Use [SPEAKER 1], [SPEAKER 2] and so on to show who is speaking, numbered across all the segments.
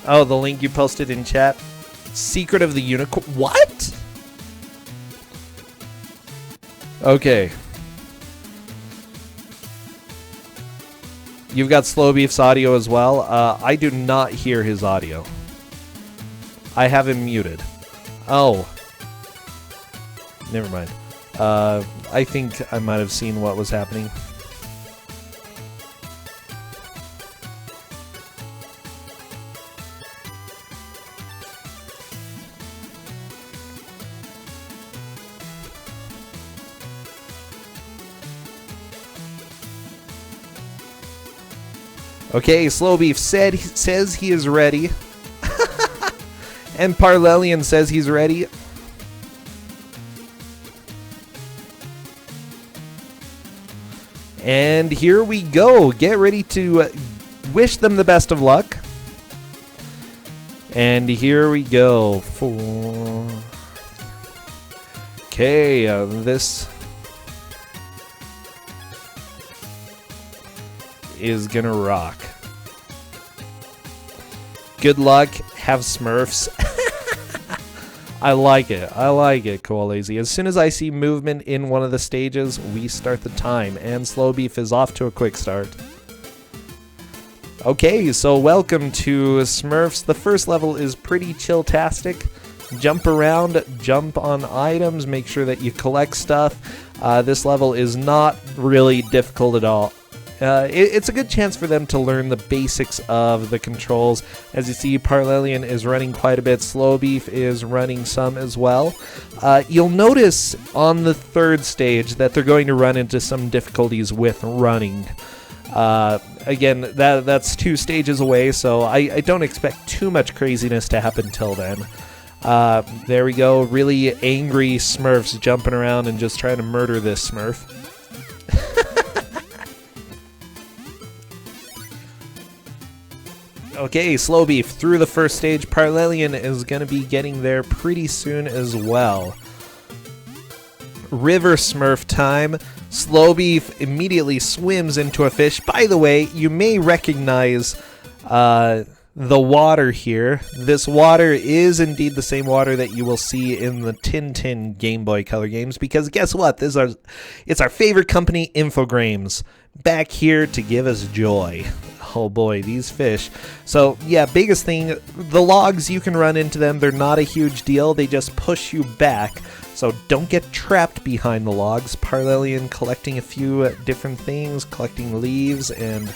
[SPEAKER 1] Oh, the link you posted in chat. Secret of the Unicorn. What? Okay. You've got Slowbeef's audio as well. I do not hear his audio. I have him muted. Oh. Never mind. I think I might have seen what was happening. Okay, Slowbeef says he is ready. And Parlelian says he's ready. And here we go. Get ready to wish them the best of luck. And here we go. Okay, this is gonna rock. Good luck. Have Smurfs. I like it. I like it, Koalazy. As soon as I see movement in one of the stages, we start the time. And Slowbeef is off to a quick start. Okay, so welcome to Smurfs. The first level is pretty chill-tastic. Jump around, jump on items, make sure that you collect stuff. This level is not really difficult at all. It's a good chance for them to learn the basics of the controls. As you see, Parlelian is running quite a bit. Slowbeef is running some as well. You'll notice on the third stage that they're going to run into some difficulties with running. Again, that's 2 stages away, so I don't expect too much craziness to happen till then. There we go. Really angry Smurfs jumping around and just trying to murder this Smurf. Okay, Slowbeef through the first stage. Parlelian is going to be getting there pretty soon as well. River Smurf time. Slowbeef immediately swims into a fish. By the way, you may recognize the water here. This water is indeed the same water that you will see in the Tintin Game Boy Color games, because guess what? It's our favorite company, Infogrames, back here to give us joy. Oh boy, these fish. So yeah, biggest thing, the logs, you can run into them. They're not a huge deal. They just push you back. So don't get trapped behind the logs. Parlelian collecting a few different things, collecting leaves, and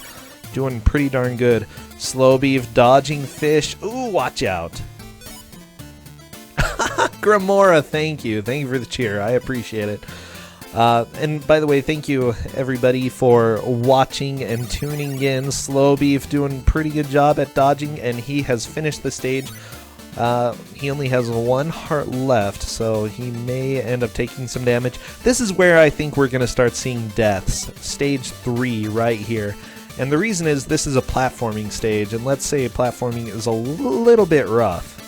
[SPEAKER 1] doing pretty darn good. Slowbeef dodging fish. Ooh, watch out. Gramora, thank you. Thank you for the cheer. I appreciate it. And by the way, thank you everybody for watching and tuning in. Slowbeef doing a pretty good job at dodging, and he has finished the stage. He only has 1 heart left, so he may end up taking some damage. This is where I think we're going to start seeing deaths. Stage 3 right here. And the reason is this is a platforming stage, and let's say platforming is a little bit rough.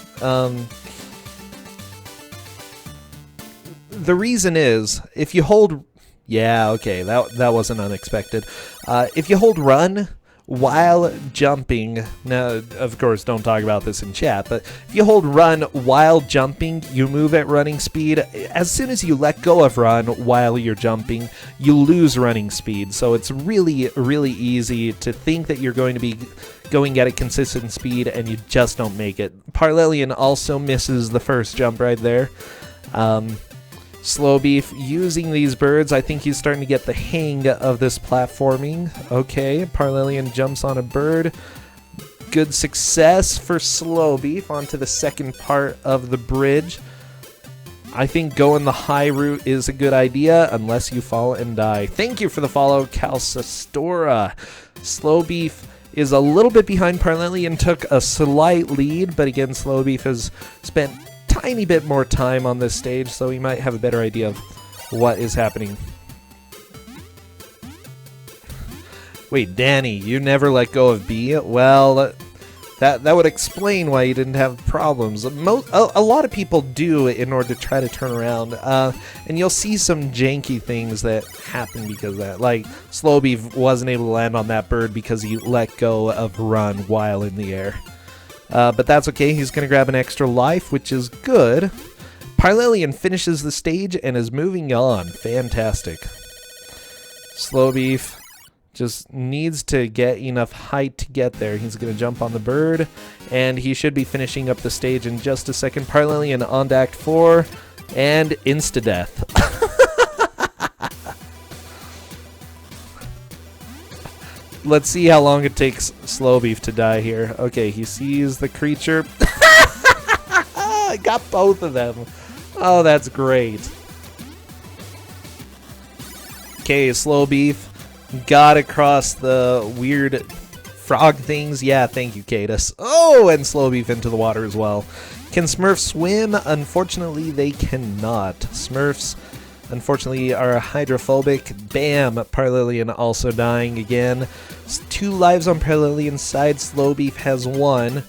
[SPEAKER 1] The reason is, if you hold... Yeah, okay, that wasn't unexpected. If you hold run while jumping... Now, of course, don't talk about this in chat, but if you hold run while jumping, you move at running speed. As soon as you let go of run while you're jumping, you lose running speed. So it's really, really easy to think that you're going to be going at a consistent speed, and you just don't make it. Parlelian also misses the first jump right there. Slowbeef using these birds. I think he's starting to get the hang of this platforming. Okay, Parlelian jumps on a bird. Good success for Slowbeef onto the second part of the bridge. I think going the high route is a good idea unless you fall and die. Thank you for the follow, Calcestora. Slowbeef is a little bit behind Parlelian, took a slight lead, but again, Slowbeef has spent tiny bit more time on this stage, so we might have a better idea of what is happening. Wait, Danny, you never let go of B? Well, that would explain why you didn't have problems. A lot of people do in order to try to turn around, and you'll see some janky things that happen because of that. Like, Slowbeef wasn't able to land on that bird because he let go of run while in the air. But that's okay. He's going to grab an extra life, which is good. Parlelian finishes the stage and is moving on. Fantastic. Slowbeef just needs to get enough height to get there. He's going to jump on the bird, and he should be finishing up the stage in just a second. Parlelian on to Act 4, and insta-death. Let's see how long it takes Slowbeef to die here. Okay, he sees the creature. I got both of them. Oh, that's great. Okay, Slowbeef got across the weird frog things. Yeah, thank you, Cadus. Oh, and Slowbeef into the water as well. Can Smurfs swim? Unfortunately, they cannot. Smurfs, unfortunately, are hydrophobic. Bam! Parlelian also dying again. 2 lives on Parlelian's side. Slowbeef has 1.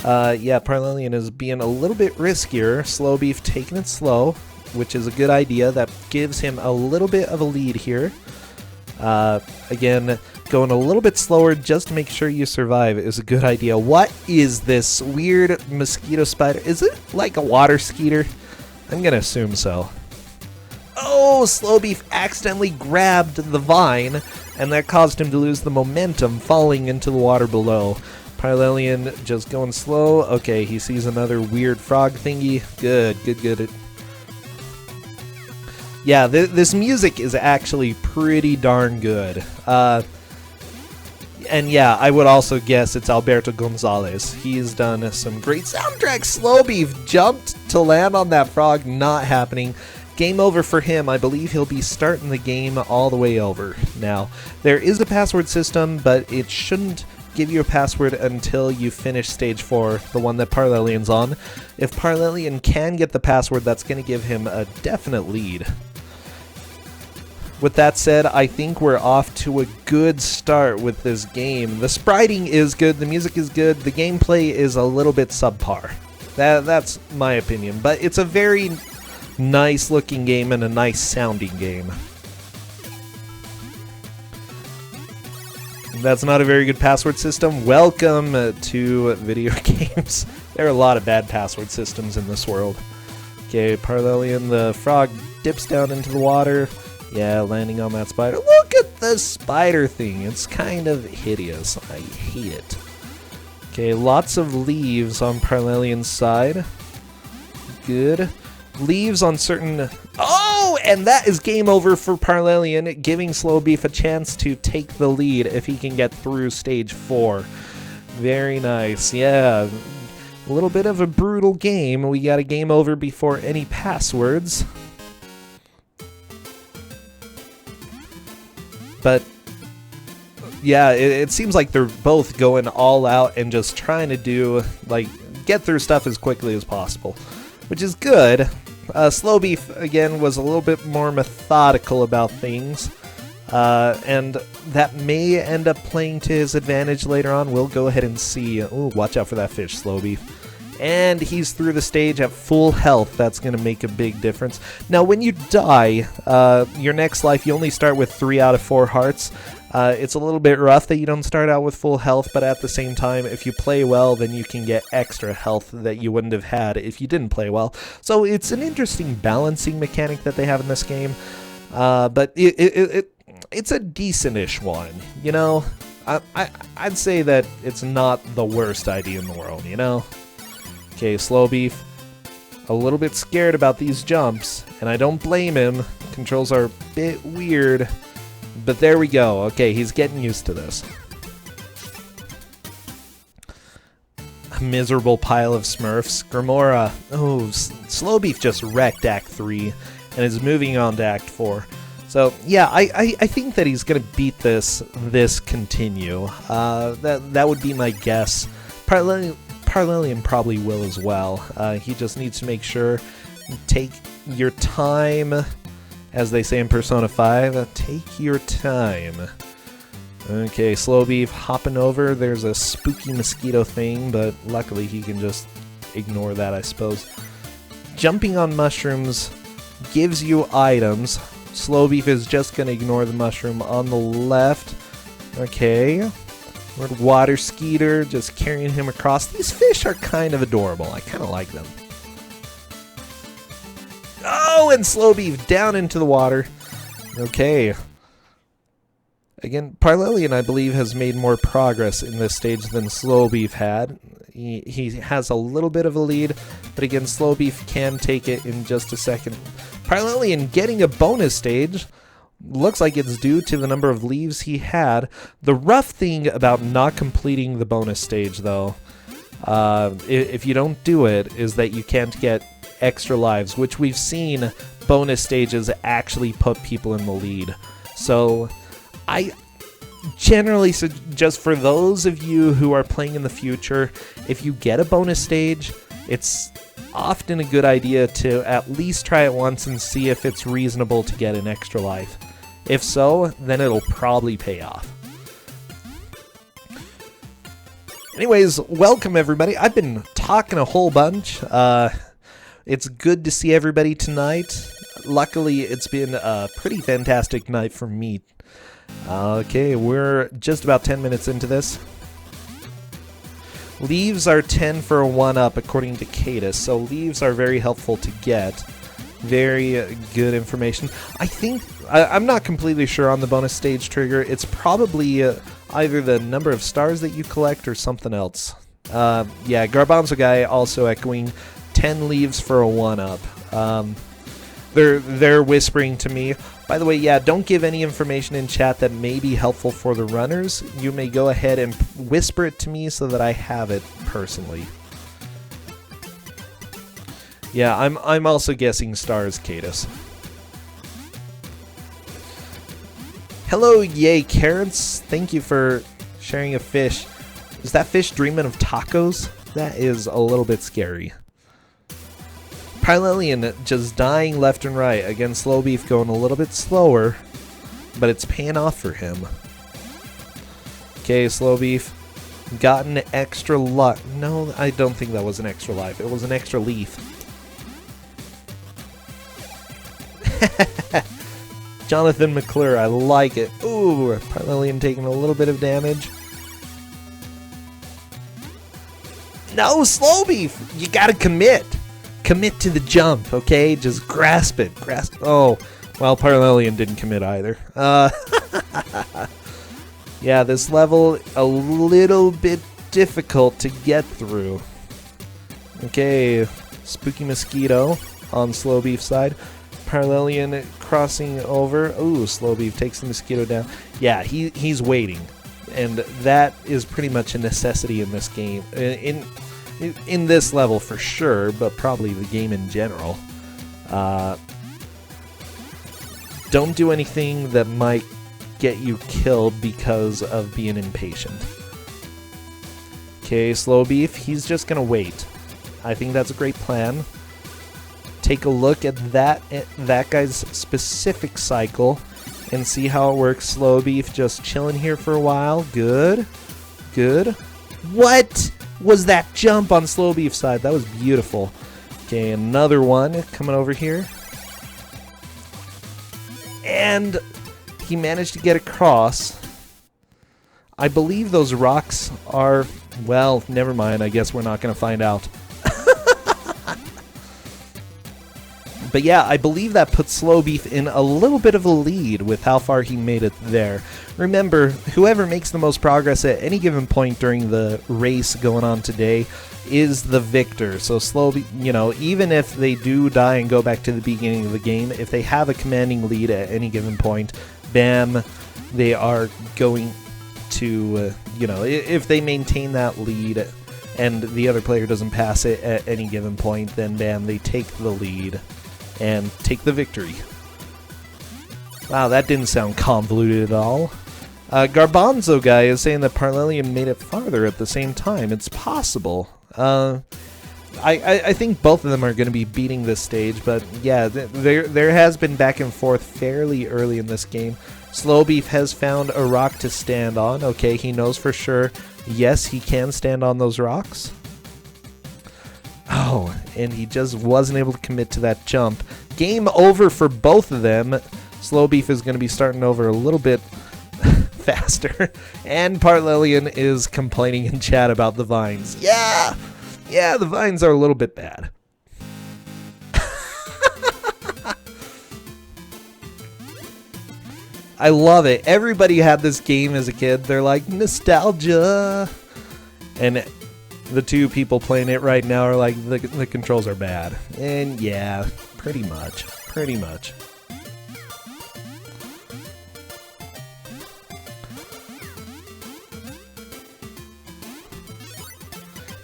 [SPEAKER 1] Yeah, Parlelian is being a little bit riskier. Slowbeef taking it slow, which is a good idea. That gives him a little bit of a lead here. Again, going a little bit slower just to make sure you survive is a good idea. What is this weird mosquito spider? Is it like a water skeeter? I'm gonna assume so. Oh, Slowbeef accidentally grabbed the vine, and that caused him to lose the momentum, falling into the water below. Parlelian just going slow. Okay, he sees another weird frog thingy. Good, good, good. Yeah, this music is actually pretty darn good. And yeah, I would also guess it's Alberto Gonzalez. He's done some great soundtrack. Slowbeef jumped to land on that frog, not happening. Game over for him. I believe he'll be starting the game all the way over. Now, there is a password system, but it shouldn't give you a password until you finish stage 4, the one that Parlelian's on. If Parlelian can get the password, that's going to give him a definite lead. With that said, I think we're off to a good start with this game. The spriting is good, the music is good, the gameplay is a little bit subpar. That's my opinion, but it's a very nice looking game and a nice sounding game. That's not a very good password system. Welcome to video games. There are a lot of bad password systems in this world. Okay, Parlelian, the frog dips down into the water. Yeah, landing on that spider. Look at the spider thing. It's kind of hideous. I hate it. Okay, lots of leaves on Parlelian's side. Good. Leaves on certain... Oh, and that is game over for Parlelian, giving Slowbeef a chance to take the lead if he can get through stage 4. Very nice. Yeah, a little bit of a brutal game. We got a game over before any passwords. But yeah, it seems like they're both going all out and just trying to do, like, get through stuff as quickly as possible, which is good. Slowbeef, again, was a little bit more methodical about things, and that may end up playing to his advantage later on. We'll go ahead and see. Ooh, watch out for that fish, Slowbeef. And he's through the stage at full health. That's going to make a big difference. Now, when you die, your next life, you only start with 3 out of 4 hearts. It's a little bit rough that you don't start out with full health, but at the same time, if you play well, then you can get extra health that you wouldn't have had if you didn't play well. So it's an interesting balancing mechanic that they have in this game, but it's a decent-ish one, you know? I'd say that it's not the worst idea in the world, you know? Okay, Slowbeef, a little bit scared about these jumps, and I don't blame him. Controls are a bit weird, but there we go. Okay, he's getting used to this. A miserable pile of Smurfs. Grimora. Oh, Slowbeef just wrecked Act 3 and is moving on to Act 4. So, yeah, I think that he's going to beat this continue. That would be my guess. Parlelian probably will as well. He just needs to make sure, take your time, as they say in Persona 5, take your time. Okay, Slowbeef hopping over. There's a spooky mosquito thing, but luckily he can just ignore that, I suppose. Jumping on mushrooms gives you items. Slowbeef is just going to ignore the mushroom on the left. Okay. Water Skeeter, just carrying him across. These fish are kind of adorable. I kind of like them. Oh, and Slowbeef down into the water. Okay. Again, Parlelian, I believe, has made more progress in this stage than Slowbeef had. He has a little bit of a lead, but again, Slowbeef can take it in just a second. Parlelian getting a bonus stage. Looks like it's due to the number of leaves he had. The rough thing about not completing the bonus stage, though, if you don't do it, is that you can't get extra lives, which we've seen bonus stages actually put people in the lead. So I generally suggest, for those of you who are playing in the future, if you get a bonus stage, it's often a good idea to at least try it once and see if it's reasonable to get an extra life. If so, then it'll probably pay off. Anyways, welcome everybody. I've been talking a whole bunch. It's good to see everybody tonight. Luckily, it's been a pretty fantastic night for me. Okay, we're just about 10 minutes into this. Leaves are 10 for a 1-up according to Cadus, so leaves are very helpful to get. Very good information. I think, I'm not completely sure on the bonus stage trigger. It's probably either the number of stars that you collect or something else. Yeah, Garbanzo Guy also echoing 10 leaves for a 1-up. They're whispering to me. By the way, yeah, don't give any information in chat that may be helpful for the runners. You may go ahead and whisper it to me so that I have it personally. Yeah, I'm also guessing stars, Cadus. Hello, yay, Carrots. Thank you for sharing a fish. Is that fish dreaming of tacos? That is a little bit scary. Parlelian just dying left and right. Again, Slowbeef going a little bit slower, but it's paying off for him. Okay, Slowbeef got an extra luck. No, I don't think that was an extra life. It was an extra leaf. Jonathan McClure, I like it. Ooh, Parlelian taking a little bit of damage. No, Slowbeef, you gotta commit. Commit to the jump, okay? Just grasp it. Grasp. Oh, well, Parlelian didn't commit either. Yeah, this level a little bit difficult to get through. Okay, Spooky Mosquito on Slowbeef's side. Parlelian crossing over. Ooh, Slowbeef takes the mosquito down. Yeah, he's waiting, and that is pretty much a necessity in this game. In this level for sure, but probably the game in general. Don't do anything that might get you killed because of being impatient. Okay, Slowbeef, he's just gonna wait. I think that's a great plan. Take a look at that guy's specific cycle and see how it works. Slowbeef just chilling here for a while. Good. Good. What was that jump on Slowbeef's side? That was beautiful. Okay, another one coming over here. And he managed to get across. I believe those rocks are, well, never mind. I guess we're not going to find out. But yeah, I believe that puts Slowbeef in a little bit of a lead with how far he made it there. Remember, whoever makes the most progress at any given point during the race going on today is the victor. So Slowbeef, you know, even if they do die and go back to the beginning of the game, if they have a commanding lead at any given point, bam, they are going to, you know, if they maintain that lead and the other player doesn't pass it at any given point, then bam, they take the lead and take the victory. Wow, that didn't sound convoluted at all. Garbanzo Guy is saying that Parlelian made it farther at the same time. It's possible. I think both of them are going to be beating this stage, but yeah, there has been back and forth fairly early in this game. Slowbeef has found a rock to stand on. Okay, he knows for sure. Yes, he can stand on those rocks. Oh, and he just wasn't able to commit to that jump. Game over for both of them. Slowbeef is going to be starting over a little bit faster. And Parlelian is complaining in chat about the vines. Yeah, the vines are a little bit bad. I love it. Everybody had this game as a kid. They're like, nostalgia. And the two people playing it right now are like, the controls are bad. And yeah, pretty much.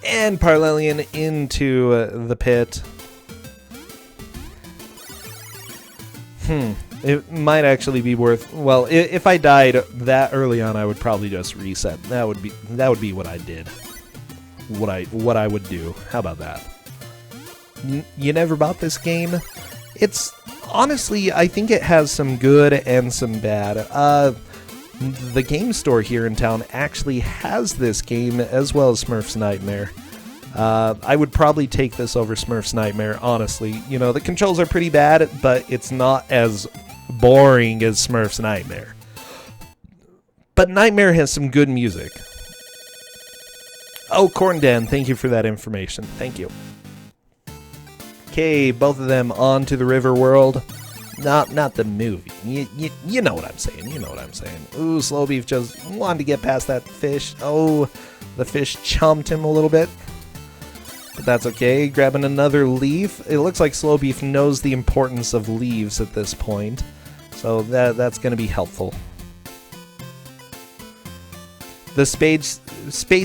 [SPEAKER 1] And Parlelian into the pit. It might actually be worth... Well, if I died that early on, I would probably just reset. That would be what I did. What I would do. How about that? You never bought this game? It's... Honestly, I think it has some good and some bad. The game store here in town actually has this game as well as Smurfs Nightmare. I would probably take this over Smurfs Nightmare, honestly. You know, the controls are pretty bad, but it's not as boring as Smurfs Nightmare. But Nightmare has some good music. Oh, Corn Dan, thank you for that information. Thank you. Okay, both of them on to the river world. Not the movie. You know what I'm saying. Ooh, Slowbeef just wanted to get past that fish. Oh, the fish chomped him a little bit. But that's okay. Grabbing another leaf. It looks like Slowbeef knows the importance of leaves at this point. So that's going to be helpful. The space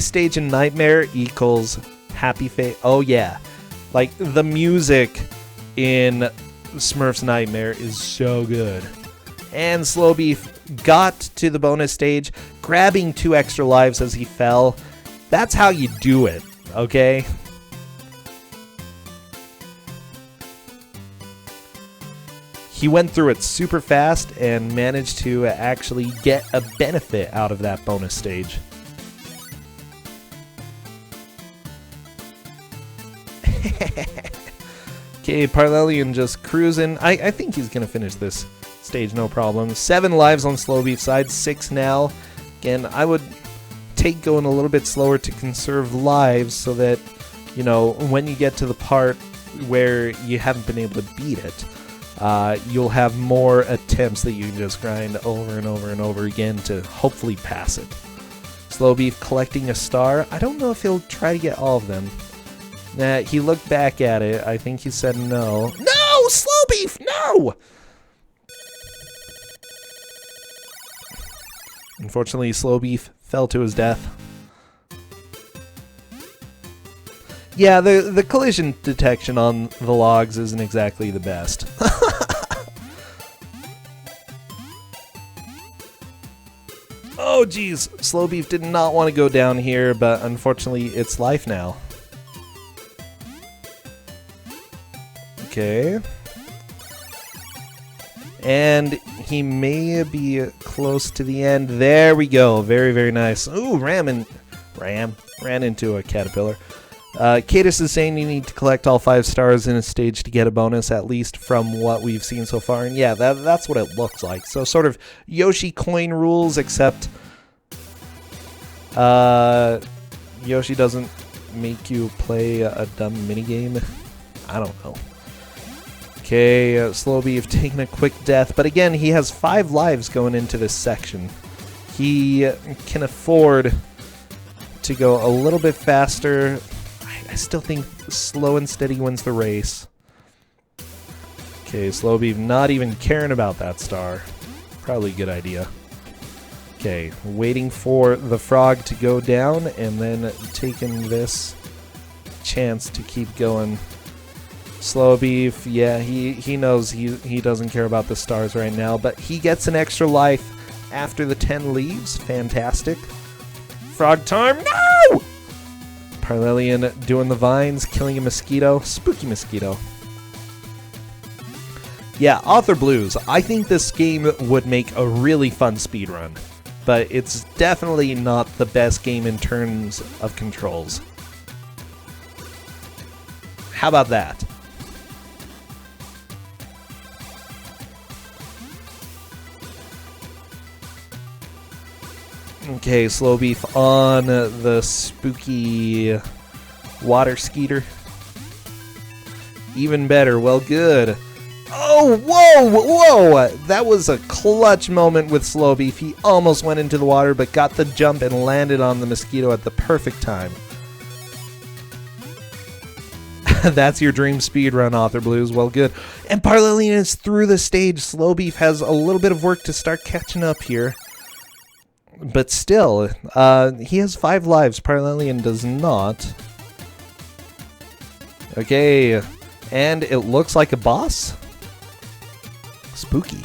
[SPEAKER 1] stage in Nightmare equals Happy Face. Oh, yeah. Like, the music in Smurfs Nightmare is so good. And Slowbeef got to the bonus stage, grabbing 2 extra lives as he fell. That's how you do it, okay? He went through it super fast and managed to actually get a benefit out of that bonus stage. Okay, Parlelian just cruising. I think he's going to finish this stage no problem. 7 lives on Slowbeef's side, 6 now. Again, I would take going a little bit slower to conserve lives so that, you know, when you get to the part where you haven't been able to beat it, you'll have more attempts that you can just grind over and over and over again to hopefully pass it. Slowbeef collecting a star. I don't know if he'll try to get all of them. Nah, he looked back at it. I think he said no. No! Slowbeef! No! Unfortunately, Slowbeef fell to his death. Yeah, the collision detection on the logs isn't exactly the best. Oh, geez. Slowbeef did not want to go down here, but unfortunately, it's life now. Okay. And he may be close to the end. There we go. Very, very nice. Ooh, ran into a caterpillar. Cadis is saying you need to collect all 5 stars in a stage to get a bonus, at least from what we've seen so far. And yeah, that's what it looks like. So sort of Yoshi coin rules, except Yoshi doesn't make you play a dumb minigame. I don't know. Okay, Slowbeef taking a quick death. But again, he has 5 lives going into this section. He can afford to go a little bit faster. I still think slow and steady wins the race. Okay, Slowbeef not even caring about that star. Probably a good idea. Okay, waiting for the frog to go down and then taking this chance to keep going. Slowbeef, yeah, he knows he doesn't care about the stars right now, but he gets an extra life after the 10 leaves. Fantastic. Frog time, no! Parlelian doing the vines, killing a mosquito. Spooky mosquito. Yeah, Author Blues. I think this game would make a really fun speedrun, but it's definitely not the best game in terms of controls. How about that? Okay, Slowbeef on the spooky water skeeter. Even better. Well, good. Oh, whoa, whoa! That was a clutch moment with Slowbeef. He almost went into the water, but got the jump and landed on the mosquito at the perfect time. That's your dream speedrun, Author Blues. Well, good. And Parlelian is through the stage. Slowbeef has a little bit of work to start catching up here. But still, he has 5 lives. Parlelian does not. Okay, and it looks like a boss. Spooky.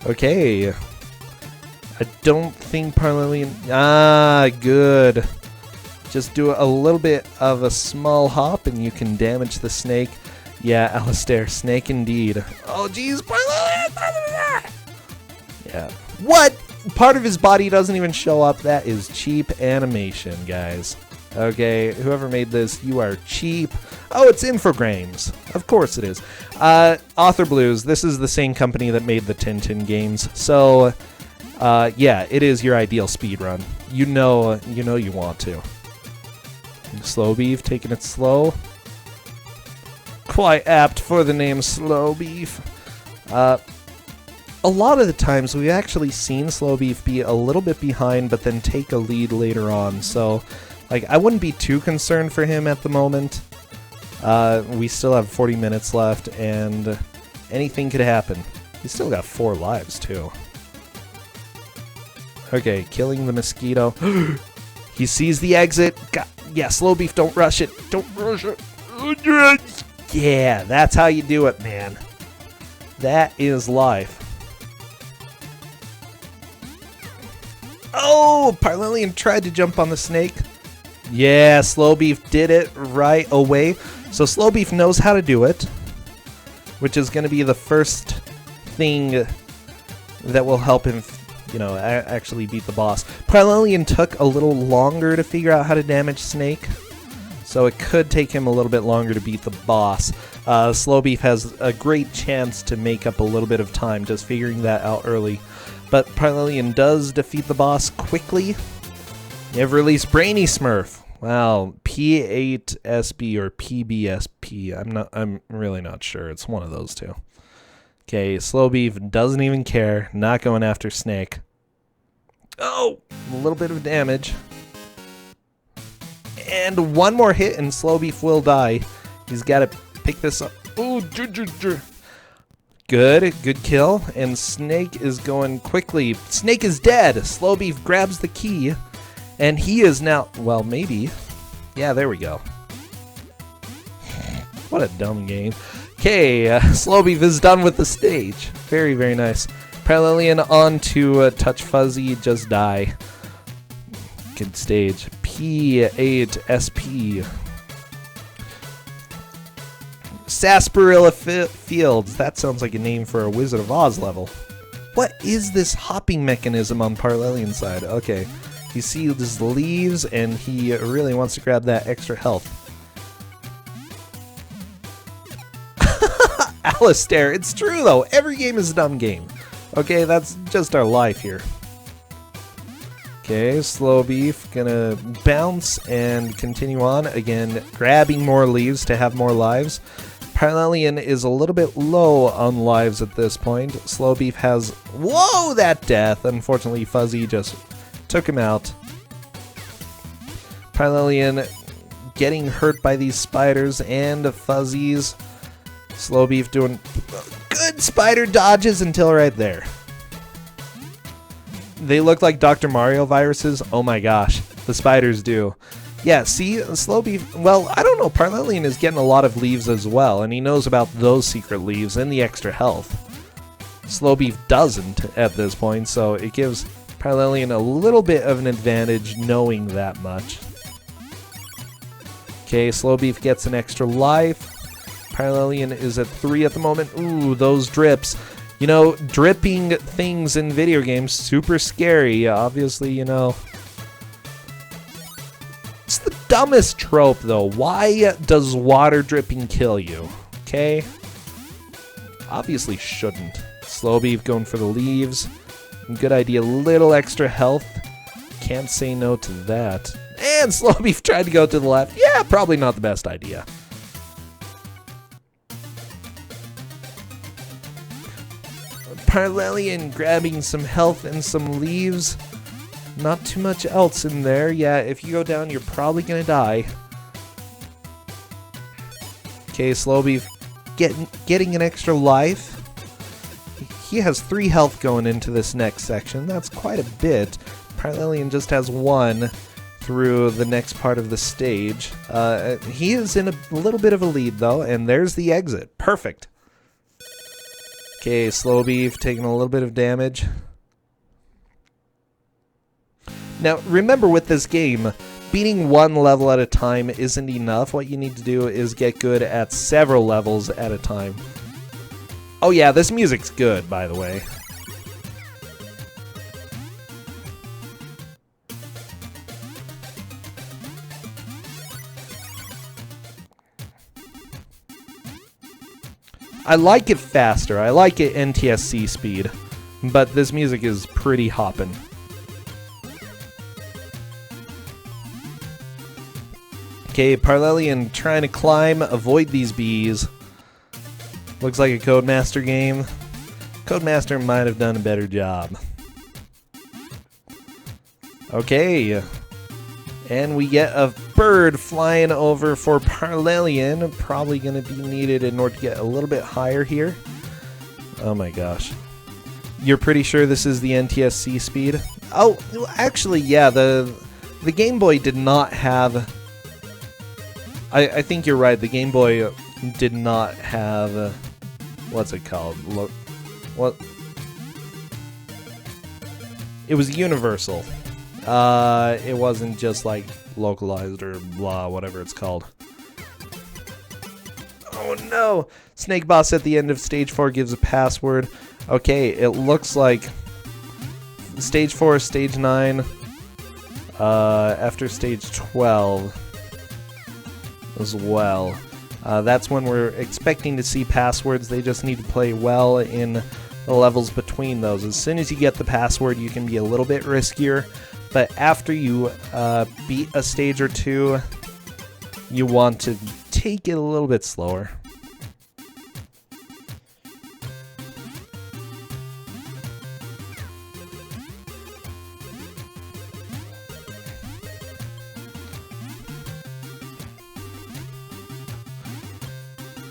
[SPEAKER 1] Okay. I don't think Parlelian... Ah, good. Just do a little bit of a small hop and you can damage the snake. Yeah, Alistair, snake indeed. Oh, jeez, Parlelian! Yeah. What? Part of his body doesn't even show up. That is cheap animation, guys. Okay, whoever made this, you are cheap. Oh, it's Infogrames. Of course it is. Author Blues, this is the same company that made the Tintin games. So, yeah, it is your ideal speedrun. You know you want to. Slowbeef, taking it slow. Quite apt for the name Slowbeef. A lot of the times we've actually seen Slowbeef be a little bit behind, but then take a lead later on. So, like, I wouldn't be too concerned for him at the moment. We still have 40 minutes left, and anything could happen. He's still got 4 lives, too. Okay, killing the mosquito. He sees the exit. Yeah, Slowbeef, don't rush it. Don't rush it. Yeah, that's how you do it, man. That is life. Oh, Parlelian tried to jump on the snake. Yeah, Slowbeef did it right away. So Slowbeef knows how to do it, which is going to be the first thing that will help him, you know, actually beat the boss. Parlelian took a little longer to figure out how to damage Snake, so it could take him a little bit longer to beat the boss. Slowbeef has a great chance to make up a little bit of time just figuring that out early. But Parlelian does defeat the boss quickly. You have released Brainy Smurf. Wow, P8SB or PBSP. I'm really not sure. It's one of those two. Okay, Slowbeef doesn't even care. Not going after Snake. Oh, a little bit of damage. And one more hit and Slowbeef will die. He's got to pick this up. Ooh, good kill. And Snake is going quickly. Snake is dead. Slowbeef grabs the key. And he is now, well, maybe. Yeah, there we go. What a dumb game. Okay, Slowbeef is done with the stage. Very, very nice. Parlelian on to Touch Fuzzy, just die. Good stage. P8SP. Sarsaparilla Fields. That sounds like a name for a Wizard of Oz level. What is this hopping mechanism on Parlelian's side? Okay. He sees leaves, and he really wants to grab that extra health. Alistair, it's true though. Every game is a dumb game. Okay, that's just our life here. Okay, Slowbeef gonna bounce and continue on. Again, grabbing more leaves to have more lives. Parlelian is a little bit low on lives at this point. Slowbeef has... Whoa, that death! Unfortunately, Fuzzy just took him out. Parlelian getting hurt by these spiders and fuzzies. Slowbeef doing good spider dodges until right there. They look like Dr. Mario viruses. Oh my gosh, the spiders do. Yeah, see, Slowbeef, well, I don't know, Parlelian is getting a lot of leaves as well, and he knows about those secret leaves and the extra health. Slowbeef doesn't at this point, so it gives Parlelian a little bit of an advantage knowing that much. Okay, Slowbeef gets an extra life. Parlelian is at 3 at the moment. Ooh, those drips. You know, dripping things in video games, super scary. Obviously, you know. It's the dumbest trope, though. Why does water dripping kill you? Okay. Obviously shouldn't. Slowbeef going for the leaves. Good idea. Little extra health. Can't say no to that. And Slowbeef tried to go to the left. Yeah, probably not the best idea. Parlelian grabbing some health and some leaves. Not too much else in there. Yeah, if you go down, you're probably gonna die. Okay, Slowbeef getting an extra life. He has 3 health going into this next section. That's quite a bit. Parlelian just has 1 through the next part of the stage. He is in a little bit of a lead, though, and there's the exit. Perfect. Okay, Slowbeef taking a little bit of damage. Now, remember with this game, beating 1 level at a time isn't enough. What you need to do is get good at several levels at a time. Oh yeah, this music's good, by the way. I like it faster. I like it NTSC speed. But this music is pretty hoppin'. Okay, Parlelian trying to climb, avoid these bees. Looks like a Codemaster game. Codemaster might have done a better job. Okay. And we get a bird flying over for Parlelian. Probably going to be needed in order to get a little bit higher here. Oh my gosh. You're pretty sure this is the NTSC speed? Oh, actually, yeah, the Game Boy did not have... I think you're right, the Game Boy did not have... what's it called? What? It was universal. It wasn't just like localized or blah, whatever it's called. Oh no! Snake Boss at the end of stage 4 gives a password. Okay, it looks like stage 4, stage 9, after stage 12 as well. That's when we're expecting to see passwords. They just need to play well in the levels between those. As soon as you get the password, you can be a little bit riskier. But after you beat a stage or 2, you want to take it a little bit slower.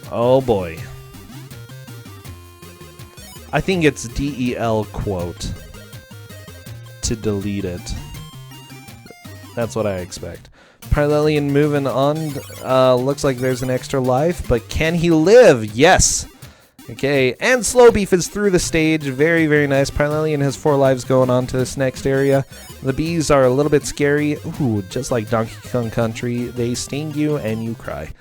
[SPEAKER 1] Oh boy. I think it's DEL quote to delete it. That's what I expect. Parlelian moving on. Looks like there's an extra life, but can he live? Yes! Okay, and Slowbeef is through the stage. Very, very nice. Parlelian has 4 lives going on to this next area. The bees are a little bit scary. Ooh, just like Donkey Kong Country. They sting you and you cry.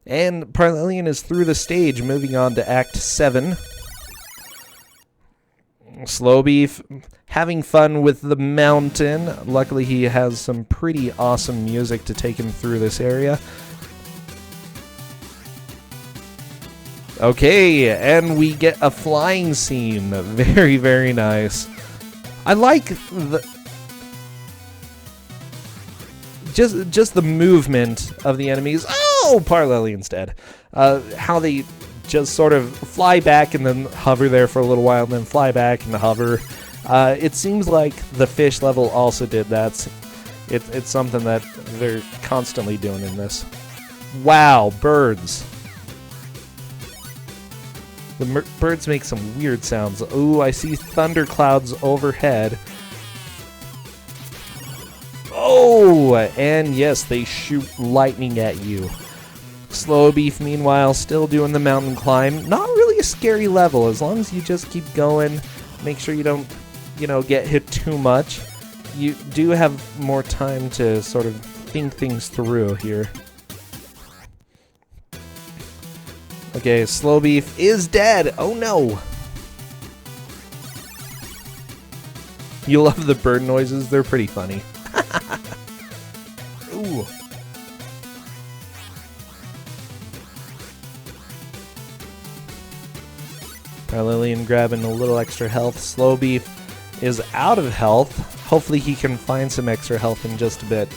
[SPEAKER 1] And Parlelian is through the stage, moving on to Act 7. Slowbeef having fun with the mountain. Luckily, he has some pretty awesome music to take him through this area. Okay, and we get a flying scene. Very, very nice. I like the... Just the movement of the enemies. Oh, Parlelian's dead. How they just sort of fly back and then hover there for a little while, and then fly back and hover. It seems like the fish level also did that. It's something that they're constantly doing in this. Wow, birds. The birds make some weird sounds. Ooh, I see thunderclouds overhead. Oh, and yes, they shoot lightning at you. Slowbeef, meanwhile, still doing the mountain climb. Not really a scary level, as long as you just keep going. Make sure you don't, get hit too much. You do have more time to sort of think things through here. Okay, Slowbeef is dead. Oh no. You love the bird noises. They're pretty funny. Ooh. Parlelian grabbing a little extra health. Slowbeef is out of health. Hopefully he can find some extra health in just a bit.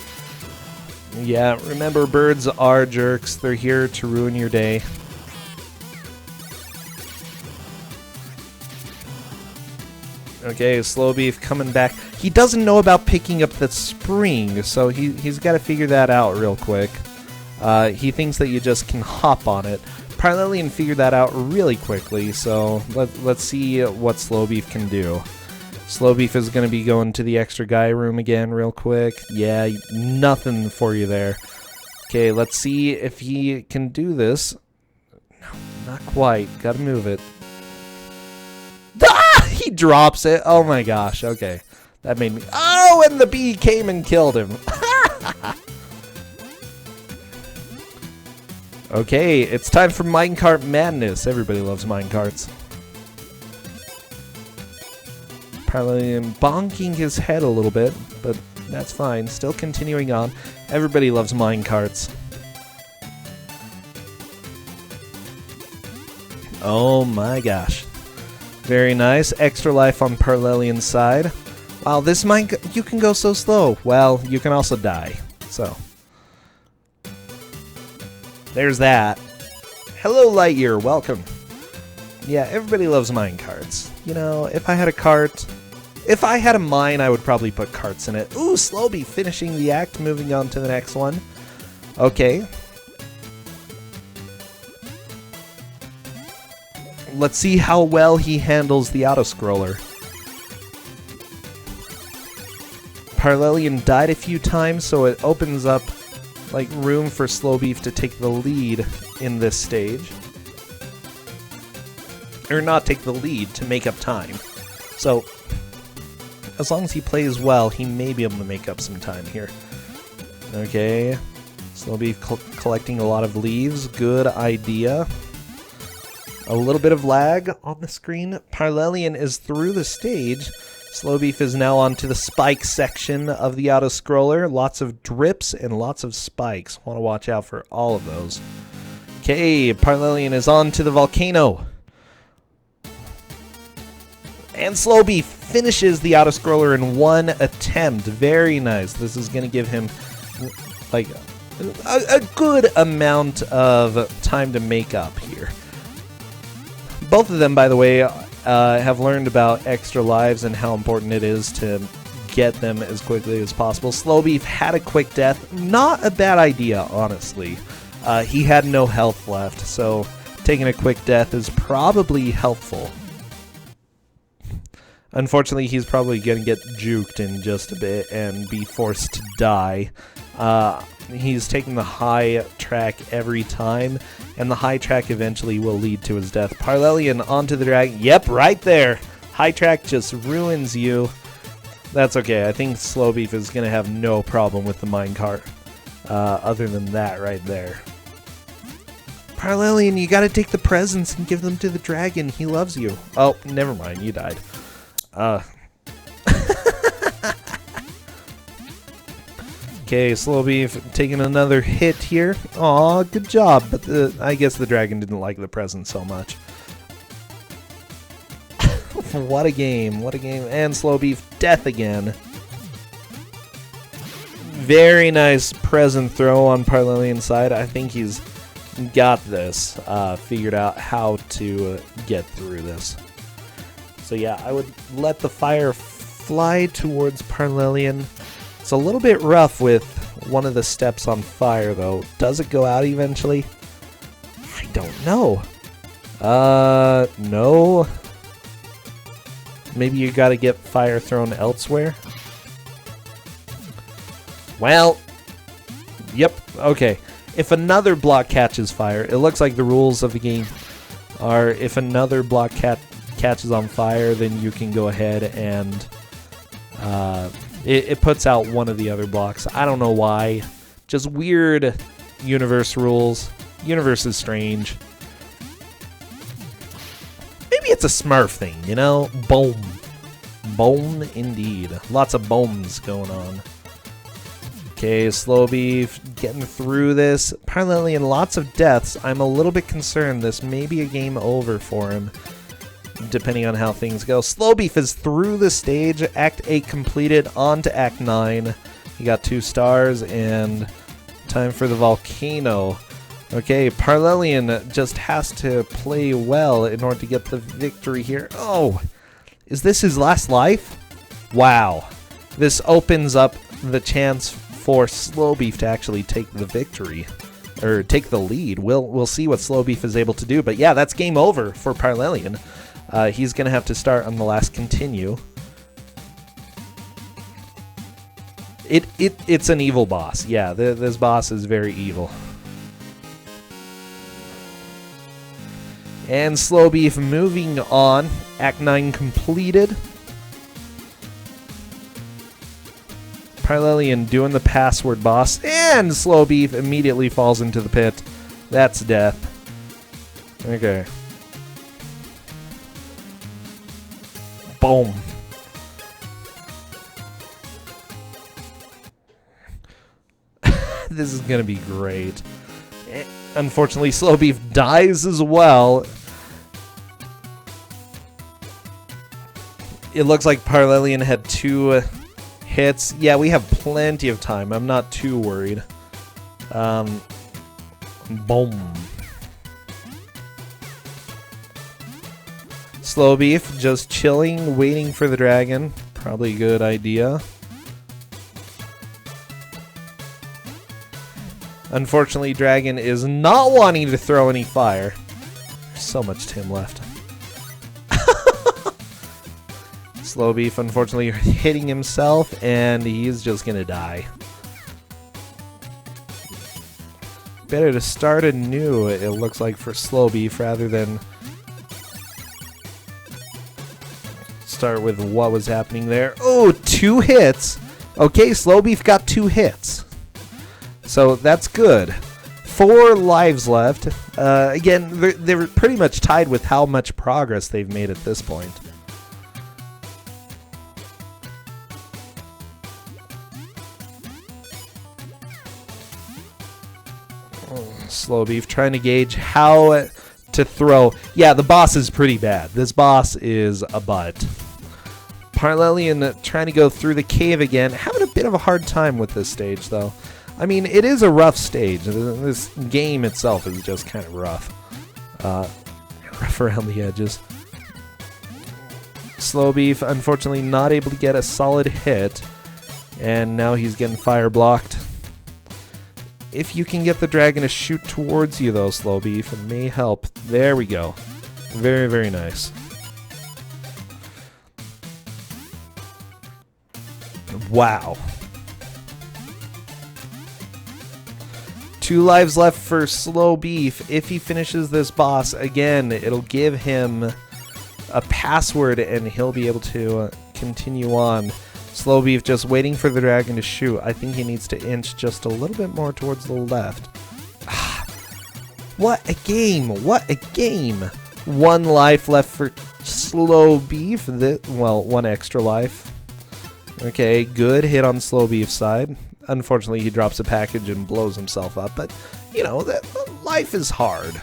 [SPEAKER 1] Yeah, remember, birds are jerks. They're here to ruin your day. Okay, Slowbeef coming back. He doesn't know about picking up the spring, so he's got to figure that out real quick. He thinks that you just can hop on it. Parlelian figured that out really quickly, so let's see what Slowbeef can do. Slowbeef is going to be going to the extra guy room again real quick. Yeah, nothing for you there. Okay, let's see if he can do this. No, not quite. Gotta move it. Ah! He drops it. Oh my gosh. Okay. That made me... Oh, and the bee came and killed him. Okay, it's time for minecart madness. Everybody loves minecarts. Parlelian bonking his head a little bit, but that's fine. Still continuing on. Everybody loves minecarts. Oh my gosh. Very nice. Extra life on Parlelian's side. Wow, this you can go so slow. Well, you can also die. So, there's that. Hello, Lightyear. Welcome. Yeah, everybody loves minecarts. You know, if I had a cart... If I had a mine, I would probably put carts in it. Ooh, Slowbeef finishing the act, moving on to the next one. Okay. Let's see how well he handles the auto-scroller. Parlelian died a few times, so it opens up like room for Slowbeef to take the lead in this stage. Or not take the lead, to make up time. So, as long as he plays well, he may be able to make up some time here. Okay. Slowbeef collecting a lot of leaves. Good idea. A little bit of lag on the screen. Parlelian is through the stage. Slowbeef is now onto the spike section of the auto-scroller. Lots of drips and lots of spikes. Want to watch out for all of those. Okay, Parlelian is on to the volcano. And Slowbeef finishes the auto-scroller in one attempt. Very nice. This is going to give him like a good amount of time to make up here. Both of them, by the way, have learned about extra lives and how important it is to get them as quickly as possible. Slowbeef had a quick death. Not a bad idea, honestly. He had no health left, so taking a quick death is probably helpful. Unfortunately, he's probably going to get juked in just a bit and be forced to die. He's taking the high track every time, and the high track eventually will lead to his death. Parlelian onto the dragon. Yep, right there. High track just ruins you. That's okay. I think Slowbeef is going to have no problem with the minecart. Other than that right there. Parlelian, you got to take the presents and give them to the dragon. He loves you. Oh, never mind. You died. Okay, Slowbeef taking another hit here. Aw, good job. But I guess the dragon didn't like the present so much. What a game. What a game. And Slowbeef, death again. Very nice present throw on Parlelian's side. I think he's got this. Figured out how to get through this. So yeah, I would let the fire fly towards Parlelian. It's a little bit rough with one of the steps on fire, though. Does it go out eventually? I don't know. No. Maybe you gotta get fire thrown elsewhere? Well, yep, okay. If another block catches fire, it looks like the rules of the game are if another block catches on fire, then you can go ahead and it puts out one of the other blocks. I don't know why. Just weird universe rules. Universe is strange. Maybe it's a Smurf thing, you know? Boom. Boom indeed. Lots of bombs going on. Okay, Slowbeef getting through this. Parlelian, lots of deaths. I'm a little bit concerned this may be a game over for him. depending on how things go. Slowbeef is through the stage. Act 8 completed, on to Act 9. He got 2 stars, and time for the volcano. Okay, Parlelian just has to play well in order to get the victory here. Oh, is this his last life? Wow. This opens up the chance for Slowbeef to actually take the victory, or take the lead. We'll see what Slowbeef is able to do, but yeah, that's game over for Parlelian. He's going to have to start on the last continue. It's an evil boss. Yeah, this boss is very evil. And Slowbeef moving on. Act 9 completed. Parlelian doing the password boss. And Slowbeef immediately falls into the pit. That's death. Okay. Boom. This is going to be great. Unfortunately, Slowbeef dies as well. It looks like Parlelian had 2 hits. Yeah, we have plenty of time. I'm not too worried. Boom. Slowbeef just chilling, waiting for the dragon. Probably a good idea. Unfortunately, Dragon is not wanting to throw any fire. There's so much Tim left. Slowbeef, unfortunately, hitting himself, and he's just gonna die. Better to start anew, it looks like, for Slowbeef, rather than start with what was happening there. Oh, 2 hits! Okay, Slowbeef got 2 hits. So that's good. 4 lives left. Again, they're pretty much tied with how much progress they've made at this point. Slowbeef trying to gauge how to throw. Yeah, the boss is pretty bad. This boss is a butt. Parlelian trying to go through the cave again. Having a bit of a hard time with this stage, though. I mean, it is a rough stage. This game itself is just kind of rough. Rough around the edges. Slowbeef, unfortunately, not able to get a solid hit. And now he's getting fire blocked. If you can get the dragon to shoot towards you, though, Slowbeef, it may help. There we go. Very, very nice. Wow. 2 lives left for Slowbeef. If he finishes this boss, again, it'll give him a password and he'll be able to continue on. Slowbeef just waiting for the dragon to shoot. I think he needs to inch just a little bit more towards the left. What a game! What a game! 1 life left for Slowbeef. Well, 1 extra life. Okay, good hit on Slowbeef's side. Unfortunately, he drops a package and blows himself up, but, you know, life is hard.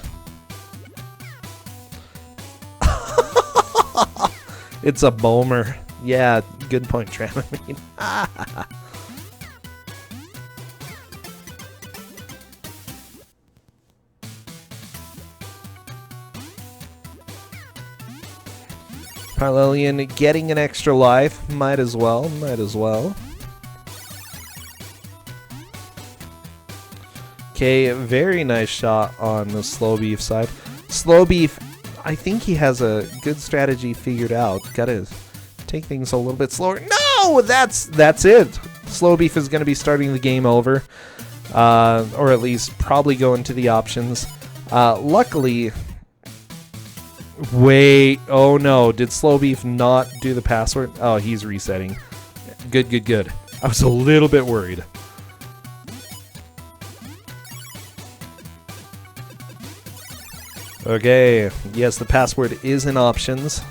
[SPEAKER 1] It's a boomer. Yeah, good point, Tramamine. Parlelian getting an extra life. Might as well, might as well. Okay, very nice shot on the Slowbeef side. Slowbeef, I think he has a good strategy figured out. Gotta take things a little bit slower. No! That's it! Slowbeef is going to be starting the game over. Or at least probably go into the options. Luckily... Wait, oh no, did Slowbeef not do the password? Oh, he's resetting. Good, good, good. I was a little bit worried. Okay, yes, the password is in options.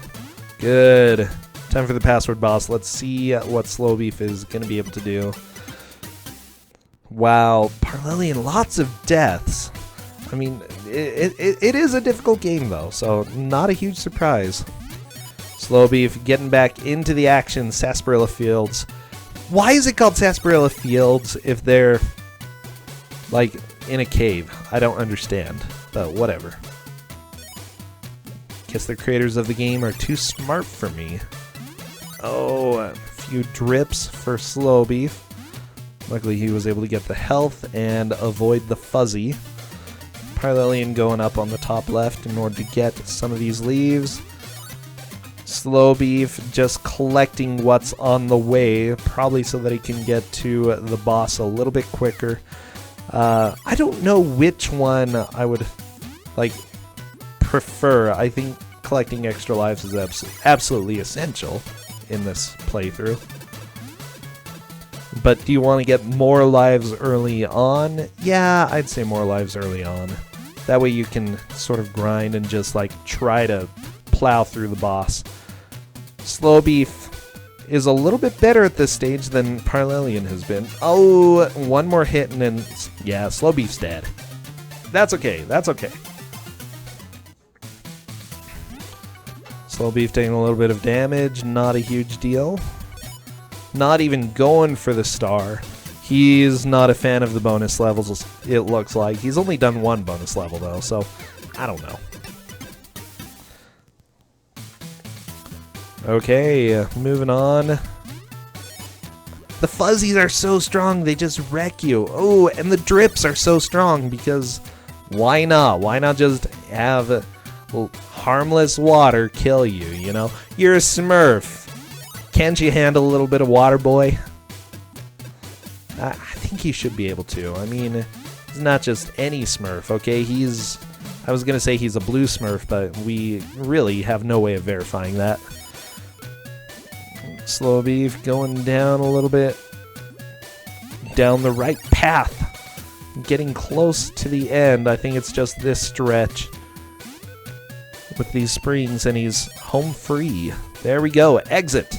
[SPEAKER 1] Good. Time for the password boss. Let's see what Slowbeef is going to be able to do. Wow, Parlelian, lots of deaths. I mean, it is a difficult game, though, so not a huge surprise. Slowbeef getting back into the action. Sarsaparilla Fields. Why is it called Sarsaparilla Fields if they're, like, in a cave? I don't understand, but whatever. Guess the creators of the game are too smart for me. Oh, a few drips for Slowbeef. Luckily he was able to get the health and avoid the fuzzy. Parlelian going up on the top left in order to get some of these leaves. Slowbeef just collecting what's on the way, probably so that he can get to the boss a little bit quicker. I don't know which one I would like prefer. I think collecting extra lives is absolutely essential in this playthrough. But do you want to get more lives early on? Yeah, I'd say more lives early on. That way you can sort of grind and just like try to plow through the boss. Slowbeef is a little bit better at this stage than Parlelian has been. Oh, one more hit and then, yeah, Slowbeef's dead. That's okay, that's okay. Slowbeef taking a little bit of damage, not a huge deal. Not even going for the star. He's not a fan of the bonus levels, it looks like. He's only done one bonus level though, so I don't know. Okay, moving on. The fuzzies are so strong, they just wreck you. Oh, and the drips are so strong because why not? Why not just have harmless water kill you, you know? You're a Smurf. Can't you handle a little bit of water, boy? I think he should be able to. I mean, he's not just any Smurf, okay? I was gonna say he's a blue Smurf, but we really have no way of verifying that. Slowbeef going down a little bit. Down the right path. Getting close to the end. I think it's just this stretch with these springs, and he's home free. There we go. Exit.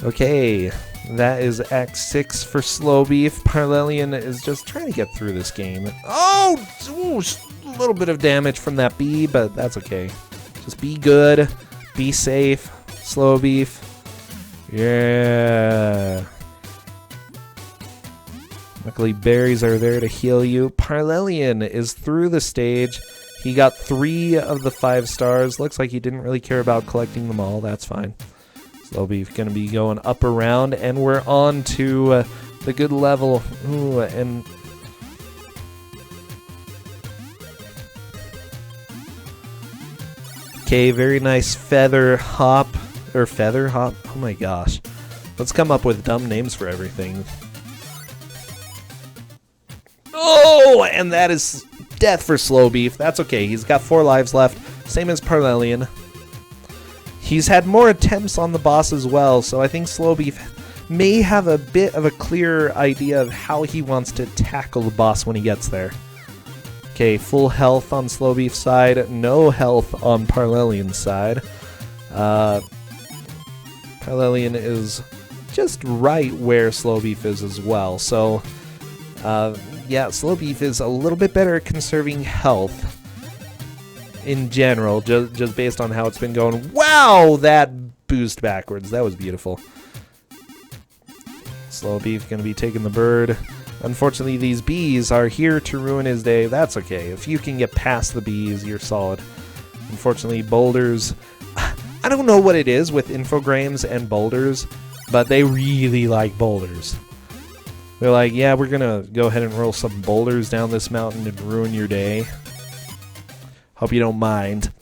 [SPEAKER 1] Okay, that is Act 6 for Slowbeef. Parlelian is just trying to get through this game. Oh! Ooh, a little bit of damage from that bee, but that's okay. Just be good, be safe, Slowbeef. Yeah. Luckily, berries are there to heal you. Parlelian is through the stage. He got 3 of the 5 stars. Looks like he didn't really care about collecting them all. That's fine. Slowbeef going to be going up around, and we're on to the good level. Ooh, and okay, very nice feather hop. Oh my gosh. Let's come up with dumb names for everything. Oh, and that is death for Slowbeef. That's okay. He's got 4 lives left. Same as Parlelian. He's had more attempts on the boss as well, so I think Slowbeef may have a bit of a clearer idea of how he wants to tackle the boss when he gets there. Okay, full health on Slowbeef's side, no health on Parlelian's side. Parlelian is just right where Slowbeef is as well, so yeah, Slowbeef is a little bit better at conserving health in general, just based on how it's been going. Wow, that boost backwards. That was beautiful. Slowbeef going to be taking the bird. Unfortunately, these bees are here to ruin his day. That's okay. If you can get past the bees, you're solid. Unfortunately, boulders... I don't know what it is with infogrames and boulders, but they really like boulders. They're like, yeah, we're going to go ahead and roll some boulders down this mountain and ruin your day. Hope you don't mind.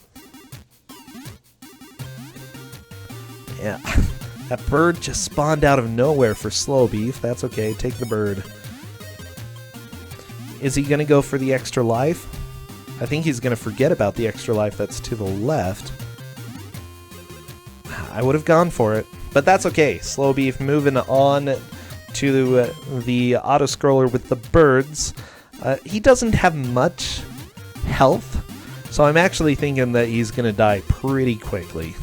[SPEAKER 1] Yeah, that bird just spawned out of nowhere for Slowbeef. That's okay, take the bird. Is he gonna go for the extra life? I think he's gonna forget about the extra life that's to the left. I would have gone for it, but that's okay. Slowbeef moving on to the auto-scroller with the birds. He doesn't have much health, so I'm actually thinking that he's going to die pretty quickly.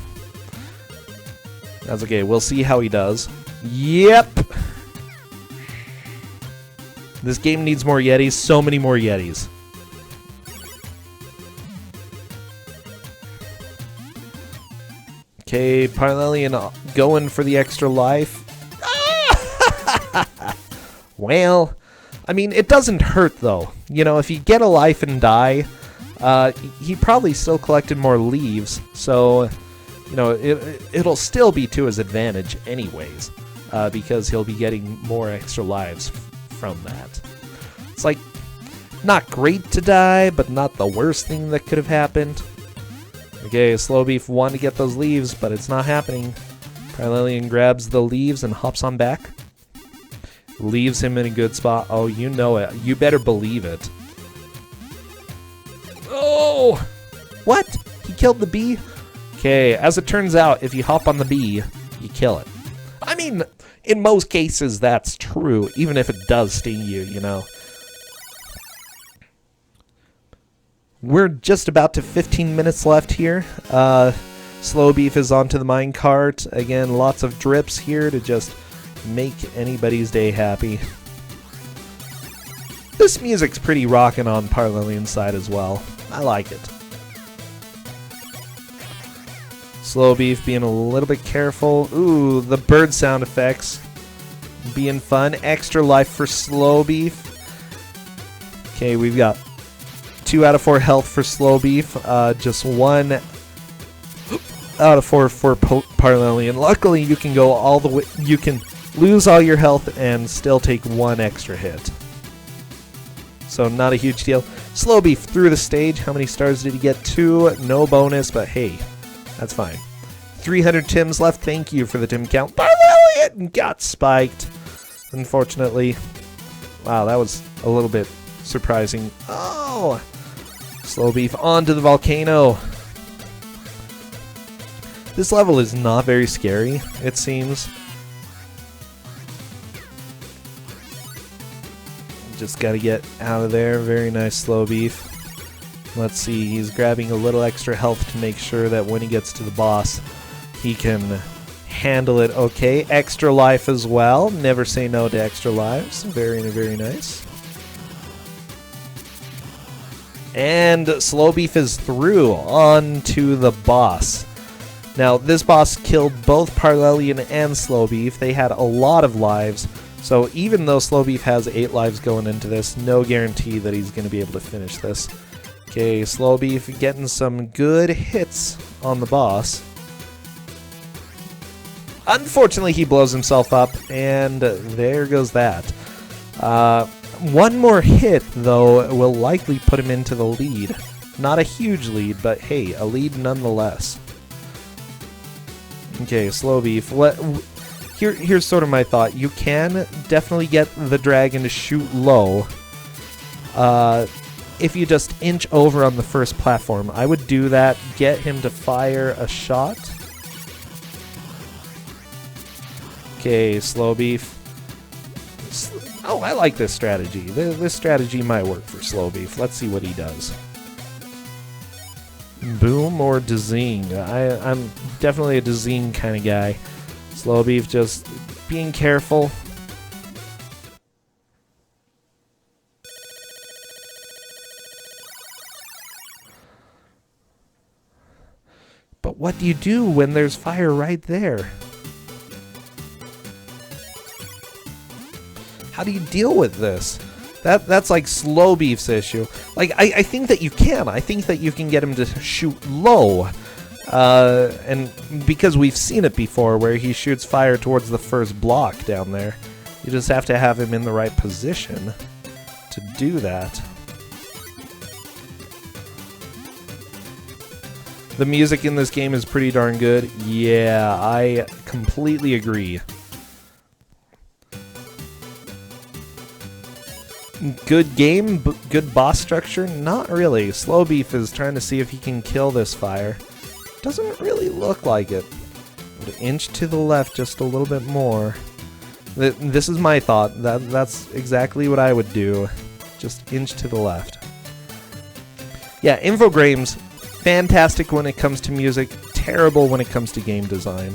[SPEAKER 1] That's okay. We'll see how he does. Yep. This game needs more Yetis. So many more Yetis. Okay, Parlelian going for the extra life. Well, I mean, it doesn't hurt, though. You know, if you get a life and die, he probably still collected more leaves, so, you know, it'll still be to his advantage anyways, because he'll be getting more extra lives from that. It's like, not great to die, but not the worst thing that could have happened. Okay, Slowbeef wanted to get those leaves, but it's not happening. Parlelian grabs the leaves and hops on back. Leaves him in a good spot. Oh, you know it. You better believe it. Oh! What? He killed the bee? Okay, as it turns out, if you hop on the bee, you kill it. I mean, in most cases, that's true, even if it does sting you, you know. We're just about to 15 minutes left here. Slowbeef is onto the minecart. Again, lots of drips here to just make anybody's day happy. This music's pretty rockin' on Parlelian's side as well. I like it. Slowbeef being a little bit careful. Ooh, the bird sound effects. Being fun. Extra life for Slowbeef. Okay, we've got 2 out of 4 health for Slowbeef. Just 1 out of 4 for Parlelian. Luckily, you can go all the way. You can lose all your health and still take 1 extra hit. So not a huge deal. Slowbeef through the stage. How many stars did he get? 2. No bonus, but hey, that's fine. 300 Tims left. Thank you for the Tim count. Parlelian got spiked, unfortunately. Wow, that was a little bit surprising. Oh! Slowbeef onto the volcano. This level is not very scary, it seems. Just gotta get out of there. Very nice, Slowbeef. Let's see, he's grabbing a little extra health to make sure that when he gets to the boss, he can handle it okay. Extra life as well. Never say no to extra lives. Very, very nice. And Slowbeef is through onto the boss. Now, this boss killed both Parlelian and Slowbeef. They had a lot of lives. So even though Slowbeef has 8 lives going into this, no guarantee that he's going to be able to finish this. Okay, Slowbeef getting some good hits on the boss. Unfortunately, he blows himself up, and there goes that. One more hit, though, will likely put him into the lead. Not a huge lead, but hey, a lead nonetheless. Okay, Slowbeef. Here's sort of my thought. You can definitely get the dragon to shoot low if you just inch over on the first platform. I would do that. Get him to fire a shot. Okay, Slowbeef. Oh, I like this strategy. This strategy might work for Slowbeef. Let's see what he does. Boom or Dazing? I'm definitely a Dazing kind of guy. Slowbeef just being careful. But what do you do when there's fire right there? How do you deal with this? That's like Slowbeef's issue. Like, I think that you can. I think that you can get him to shoot low. And because we've seen it before where he shoots fire towards the first block down there. You just have to have him in the right position to do that. The music in this game is pretty darn good. Yeah, I completely agree. Good game, good boss structure? Not really. Slowbeef is trying to see if he can kill this fire. Doesn't really look like it. Inch to the left just a little bit more. This is my thought. That's exactly what I would do. Just inch to the left. Yeah, Infogrames, fantastic when it comes to music, terrible when it comes to game design.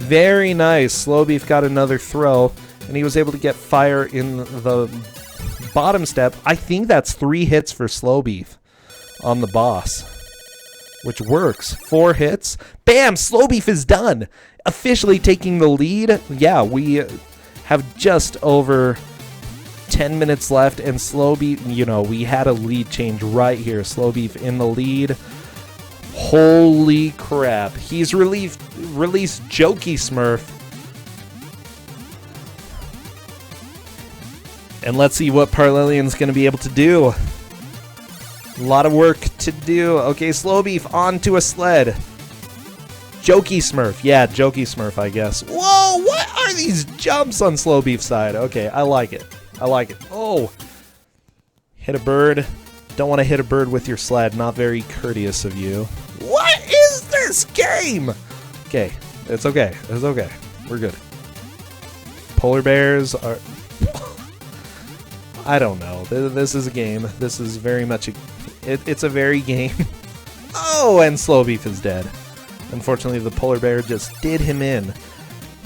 [SPEAKER 1] Very nice. Slowbeef got another throw, and he was able to get fire in the bottom step. I think that's 3 hits for Slowbeef on the boss, which works. 4 hits. Bam! Slowbeef is done. Officially taking the lead. Yeah, we have just over 10 minutes left, and Slowbeef, you know, we had a lead change right here. Slowbeef in the lead. Holy crap. He's released Jokey Smurf. And let's see what Parlelian's going to be able to do. A lot of work to do. Okay, Slowbeef onto a sled. Jokey Smurf. Yeah, Jokey Smurf, I guess. Whoa, what are these jumps on Slowbeef's side? Okay, I like it. I like it. Oh. Hit a bird. Don't want to hit a bird with your sled. Not very courteous of you. What is this game? Okay, it's okay. It's okay. We're good. Polar bears are... I don't know. This is a game. This is very much a... It's a very game. Oh, and Slowbeef is dead. Unfortunately, the polar bear just did him in.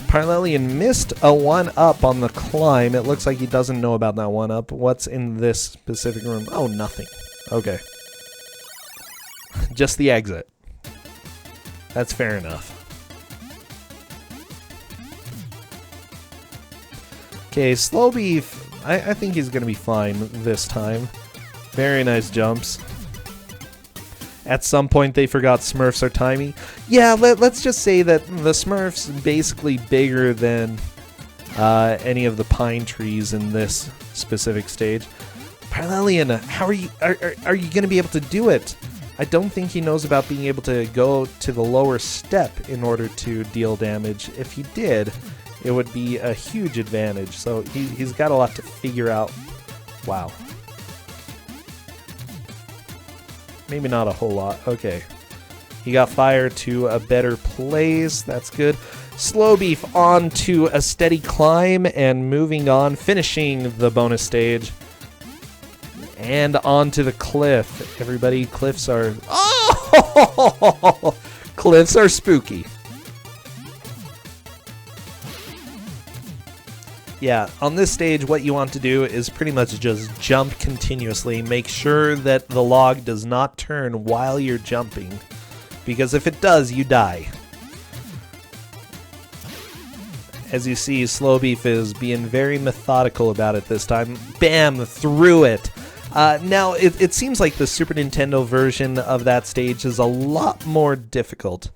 [SPEAKER 1] Parlelian missed a 1-up on the climb. It looks like he doesn't know about that 1-up. What's in this specific room? Oh, nothing. Okay. Just the exit. That's fair enough. Okay, Slowbeef, I think he's going to be fine this time. Very nice jumps. At some point they forgot Smurfs are tiny. Yeah, let's just say that the Smurfs basically bigger than any of the pine trees in this specific stage. Parlelian, how are you going to be able to do it? I don't think he knows about being able to go to the lower step in order to deal damage. If he did, it would be a huge advantage. So he's got a lot to figure out. Wow. Maybe not a whole lot. Okay. He got fire to a better place. That's good. Slowbeef onto a steady climb and moving on, finishing the bonus stage. And onto the cliff. Everybody, cliffs are... Oh! Cliffs are spooky. Yeah, on this stage, what you want to do is pretty much just jump continuously. Make sure that the log does not turn while you're jumping, because if it does, you die. As you see, Slowbeef is being very methodical about it this time. Bam! Through it! Now, it seems like the Super Nintendo version of that stage is a lot more difficult.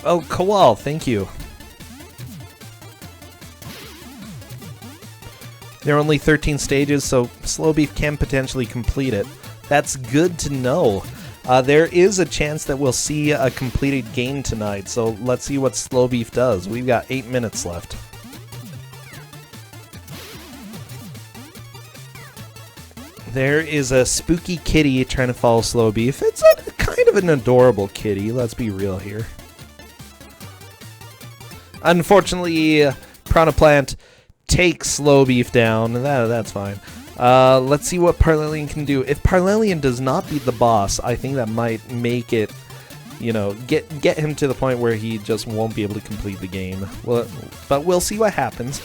[SPEAKER 1] Oh, Koal, thank you. There are only 13 stages, so Slowbeef can potentially complete it. That's good to know. There is a chance that we'll see a completed game tonight, so let's see what Slowbeef does. We've got 8 minutes left. There is a spooky kitty trying to follow Slowbeef. It's a kind of an adorable kitty, let's be real here. Unfortunately, Piranha Plant takes Slowbeef down. That's fine. Let's see what Parlelian can do. If Parlelian does not beat the boss, I think that might make it, you know, get him to the point where he just won't be able to complete the game. Well, but we'll see what happens.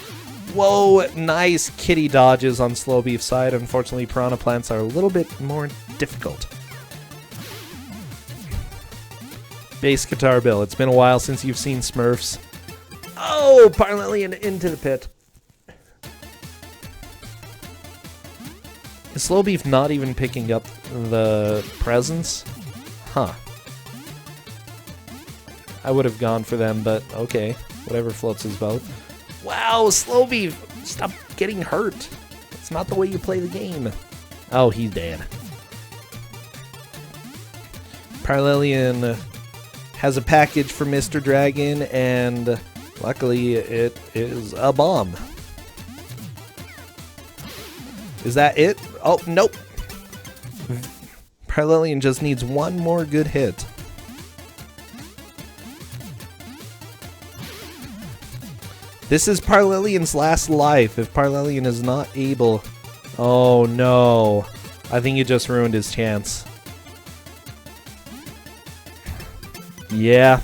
[SPEAKER 1] Whoa, nice kitty dodges on Slowbeef's side. Unfortunately, Piranha Plants are a little bit more difficult. Bass guitar Bill, it's been a while since you've seen Smurfs. Oh, Parlelian into the pit. Is Slowbeef not even picking up the presents? Huh. I would have gone for them, but okay. Whatever floats his boat. Wow, Slowbeef! Stop getting hurt. It's not the way you play the game. Oh, he's dead. Parlelian has a package for Mr. Dragon, and luckily it is a bomb. Is that it? Oh, nope. Parlelian just needs one more good hit. This is Parlelian's last life. If Parlelian is not able... Oh, no. I think he just ruined his chance. Yeah.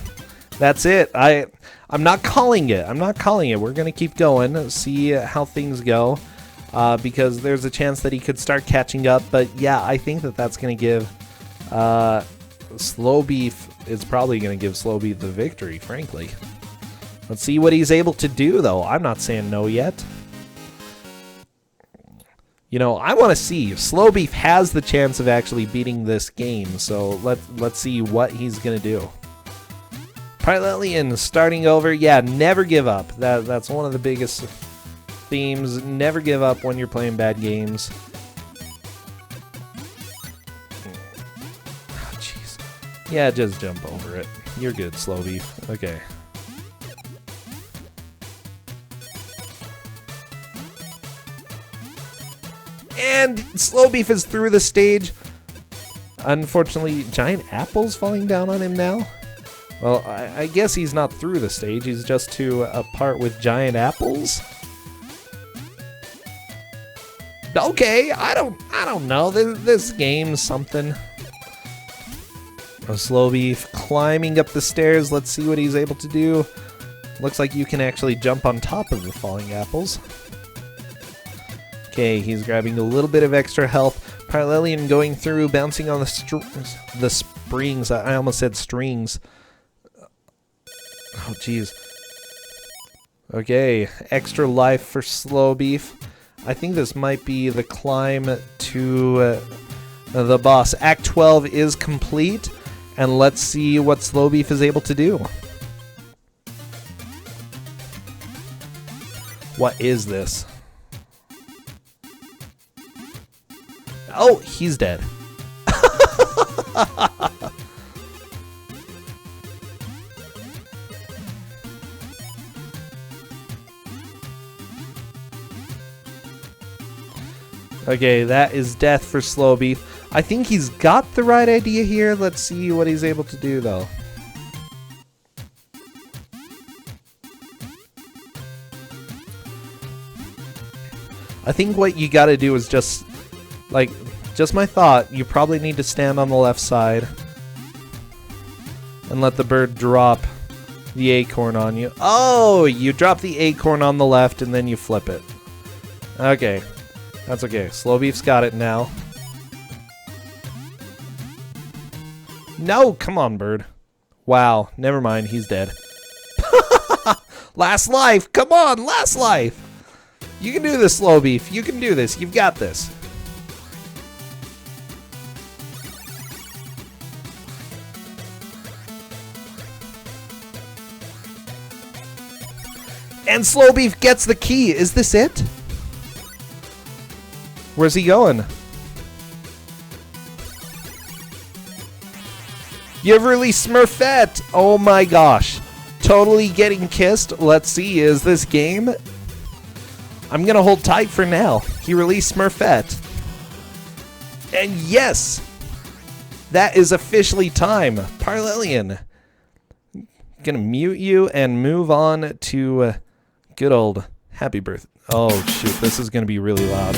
[SPEAKER 1] That's it. I'm not calling it. I'm not calling it. We're going to keep going, see how things go, because there's a chance that he could start catching up. But yeah, I think that that's going to give Slowbeef, it's probably going to give Slowbeef the victory, frankly. Let's see what he's able to do, though. I'm not saying no yet. You know, I want to see. Slowbeef has the chance of actually beating this game, so let's see what he's going to do. Parlelian starting over. Yeah, never give up. That's one of the biggest themes. Never give up when you're playing bad games. Oh, jeez. Yeah, just jump over it. You're good, Slowbeef. Okay. And Slowbeef is through the stage. Unfortunately, giant apples falling down on him now. Well, I guess he's not through the stage. He's just to a part with giant apples. Okay, I don't know. This game's something. Slowbeef climbing up the stairs. Let's see what he's able to do. Looks like you can actually jump on top of the falling apples. Okay, he's grabbing a little bit of extra health. Parlelian going through, bouncing on the springs. I almost said strings. Oh, jeez. Okay, extra life for Slowbeef. I think this might be the climb to the boss. Act 12 is complete, and let's see what Slowbeef is able to do. What is this? Oh, he's dead. Okay, that is death for Slowbeef. I think he's got the right idea here. Let's see what he's able to do, though. I think what you gotta do is just, like, just my thought, you probably need to stand on the left side and let the bird drop the acorn on you. Oh, you drop the acorn on the left and then you flip it. Okay. That's okay. Slowbeef's got it now. No, come on, bird. Wow, never mind. He's dead. Last life. Come on, last life. You can do this, Slowbeef. You can do this. You've got this. And Slowbeef gets the key. Is this it? Where's he going? You've released Smurfette! Oh my gosh. Totally getting kissed. Let's see, is this game? I'm gonna hold tight for now. He released Smurfette. And yes! That is officially time. Parlelian. Gonna mute you and move on to good old happy birthday. Oh shoot, this is gonna be really loud.